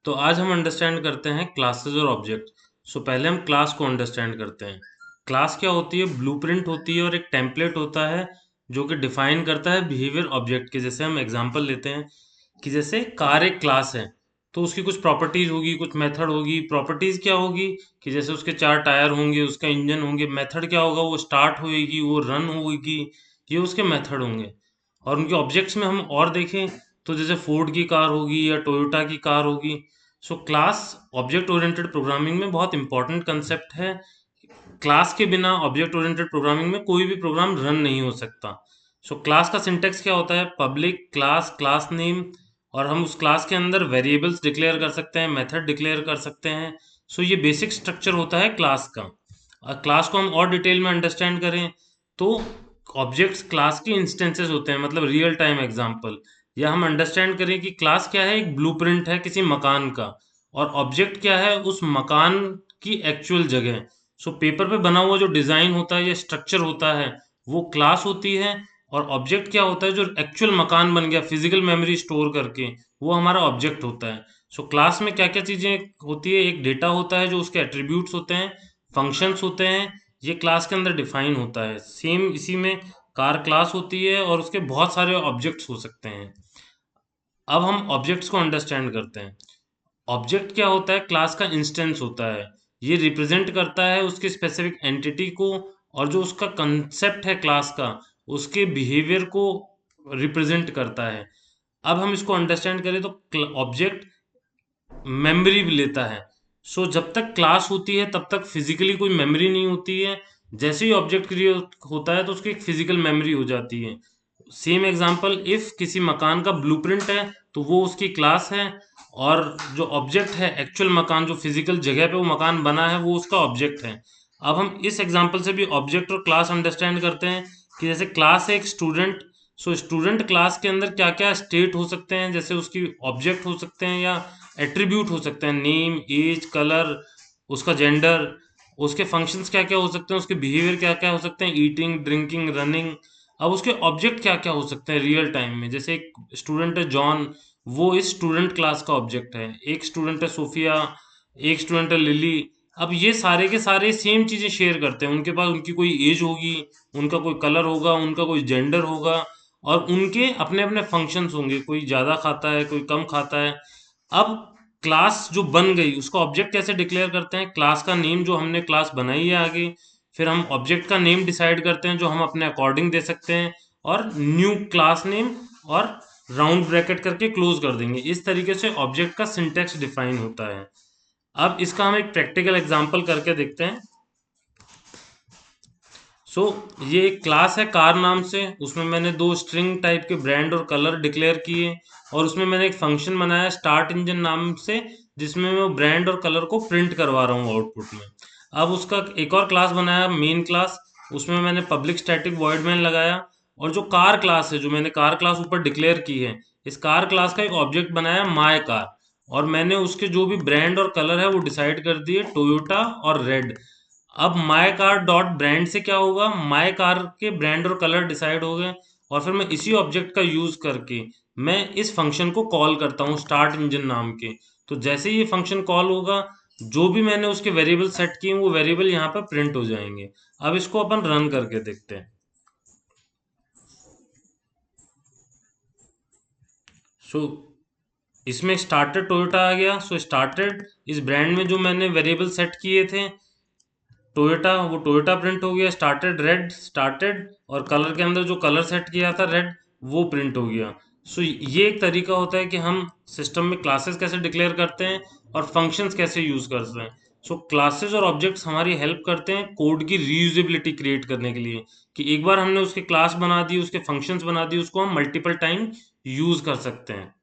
तो आज हम अंडरस्टैंड करते हैं क्लासेस और ऑब्जेक्ट। पहले हम क्लास को अंडरस्टैंड करते हैं। क्लास क्या होती है? ब्लूप्रिंट होती है और एक टेम्पलेट होता है जो कि डिफाइन करता है बिहेवियर ऑब्जेक्ट के। जैसे हम एग्जांपल लेते हैं कि जैसे कार एक क्लास है, तो उसकी कुछ प्रॉपर्टीज होगी, कुछ मेथड होगी। प्रॉपर्टीज क्या होगी कि जैसे उसके 4 टायर होंगे, उसका इंजन होंगे। मेथड क्या होगा? वो स्टार्ट होएगी, वो रन होगी, ये उसके मेथड होंगे। और उनके ऑब्जेक्ट्स में हम और देखें तो जैसे फोर्ड की कार होगी या टोयोटा की कार होगी। क्लास ऑब्जेक्ट ओरिएंटेड प्रोग्रामिंग में बहुत इंपॉर्टेंट कंसेप्ट है। क्लास के बिना ऑब्जेक्ट ओरिएंटेड प्रोग्रामिंग में कोई भी प्रोग्राम रन नहीं हो सकता। क्लास का सिंटेक्स क्या होता है? पब्लिक क्लास, क्लास नेम, और हम उस क्लास के अंदर वेरिएबल्स डिक्लेयर कर सकते हैं, मेथड डिक्लेयर कर सकते हैं। ये बेसिक स्ट्रक्चर होता है क्लास का। क्लास को हम और डिटेल में अंडरस्टैंड करें तो ऑब्जेक्ट्स क्लास के इंस्टेंसेस होते हैं, मतलब रियल टाइम एग्जांपल। या हम अंडरस्टैंड करें कि क्लास क्या है? एक ब्लूप्रिंट है किसी मकान का, और ऑब्जेक्ट क्या है? उस मकान की एक्चुअल जगह। पेपर पे बना हुआ जो डिजाइन होता है या स्ट्रक्चर होता है, वो क्लास होती है। और ऑब्जेक्ट क्या होता है? जो एक्चुअल मकान बन गया फिजिकल मेमोरी स्टोर करके, वो हमारा ऑब्जेक्ट होता है। क्लास में क्या क्या चीजें होती है? एक डेटा होता है जो उसके एट्रीब्यूट्स होते हैं, फंक्शंस होते हैं, ये क्लास के अंदर डिफाइन होता है। सेम इसी में कार क्लास होती है और उसके बहुत सारे ऑब्जेक्ट्स हो सकते हैं। अब हम ऑब्जेक्ट्स को अंडरस्टैंड करते हैं। ऑब्जेक्ट क्या होता है? क्लास का इंस्टेंस होता है। ये रिप्रेजेंट करता है उसकी स्पेसिफिक एंटिटी को, और जो उसका कंसेप्ट है क्लास का, उसके बिहेवियर को रिप्रेजेंट करता है। अब हम इसको अंडरस्टैंड करें तो ऑब्जेक्ट मेमोरी भी लेता है। जब तक क्लास होती है तब तक फिजिकली कोई मेमोरी नहीं होती है। जैसे ही ऑब्जेक्ट क्रिएट होता है तो उसकी एक फिजिकल मेमोरी हो जाती है। सेम एग्जांपल, इफ किसी मकान का ब्लूप्रिंट है तो वो उसकी क्लास है, और जो ऑब्जेक्ट है एक्चुअल मकान, जो फिजिकल जगह पे वो मकान बना है, वो उसका ऑब्जेक्ट है। अब हम इस एग्जांपल से भी ऑब्जेक्ट और क्लास अंडरस्टैंड करते हैं कि जैसे क्लास है एक स्टूडेंट। स्टूडेंट क्लास के अंदर क्या क्या स्टेट हो सकते हैं? जैसे उसकी ऑब्जेक्ट हो सकते हैं या एट्रीब्यूट हो सकते हैं, नेम, एज, कलर, उसका जेंडर। उसके फंक्शंस क्या क्या हो सकते हैं, उसके बिहेवियर क्या क्या हो सकते हैं, ईटिंग, ड्रिंकिंग, रनिंग। अब उसके ऑब्जेक्ट क्या क्या हो सकते हैं रियल टाइम में? जैसे एक स्टूडेंट है जॉन, वो इस स्टूडेंट क्लास का ऑब्जेक्ट है। एक स्टूडेंट है सोफिया, एक स्टूडेंट है लिली। अब ये सारे के सारे सेम चीजें शेयर करते हैं। उनके पास उनकी कोई एज होगी, उनका कोई कलर होगा, उनका कोई जेंडर होगा, और उनके अपने अपने फंक्शंस होंगे। कोई ज्यादा खाता है, कोई कम खाता है। अब क्लास जो बन गई उसका ऑब्जेक्ट कैसे डिक्लेयर करते हैं? क्लास का नेम जो हमने क्लास बनाई है आगे, फिर हम ऑब्जेक्ट का नेम डिसाइड करते हैं जो हम अपने अकॉर्डिंग दे सकते हैं, और न्यू क्लास नेम, और राउंड ब्रैकेट करके क्लोज कर देंगे। इस तरीके से ऑब्जेक्ट का सिंटेक्स डिफाइन होता है। अब इसका हम एक प्रैक्टिकल एग्जांपल करके देखते हैं। ये एक क्लास है कार नाम से, उसमें मैंने दो स्ट्रिंग टाइप के ब्रांड और कलर डिक्लेयर किए, और उसमें मैंने एक फंक्शन बनाया स्टार्ट इंजन नाम से, जिसमें मैं ब्रांड और कलर को प्रिंट करवा रहा हूँ आउटपुट में। अब उसका एक और क्लास बनाया मेन क्लास, उसमें मैंने पब्लिक स्टैटिक वॉइड मैन लगाया। और जो कार क्लास है, जो मैंने कार क्लास ऊपर डिक्लेयर की है, इस कार क्लास का एक ऑब्जेक्ट बनाया माय कार, और मैंने उसके जो भी ब्रांड और कलर है वो डिसाइड कर दिए टोयोटा और रेड। अब माय कार डॉट ब्रांड से क्या होगा? माय कार के ब्रांड और कलर डिसाइड हो गए, और फिर मैं इसी ऑब्जेक्ट का यूज करके मैं इस फंक्शन को कॉल करता हूँ स्टार्ट इंजन नाम के। तो जैसे ही ये फंक्शन कॉल होगा, जो भी मैंने उसके वेरिएबल सेट किए वो वेरिएबल यहाँ पर प्रिंट हो जाएंगे। अब इसको अपन रन करके देखते हैं। सो इसमें स्टार्टेड टोयोटा आ गया। स्टार्टेड इस ब्रांड में जो मैंने वेरिएबल सेट किए थे टोयोटा, वो टोयोटा प्रिंट हो गया। स्टार्टेड रेड, स्टार्टेड, और कलर के अंदर जो कलर सेट किया था रेड, वो प्रिंट हो गया। ये एक तरीका होता है कि हम सिस्टम में क्लासेस कैसे डिक्लेयर करते हैं और फंक्शंस कैसे यूज करते हैं। क्लासेस और ऑब्जेक्ट्स हमारी हेल्प करते हैं कोड की रीयूजेबिलिटी क्रिएट करने के लिए, कि एक बार हमने उसके क्लास बना दी, उसके फंक्शंस बना दी, उसको हम मल्टीपल टाइम यूज कर सकते हैं।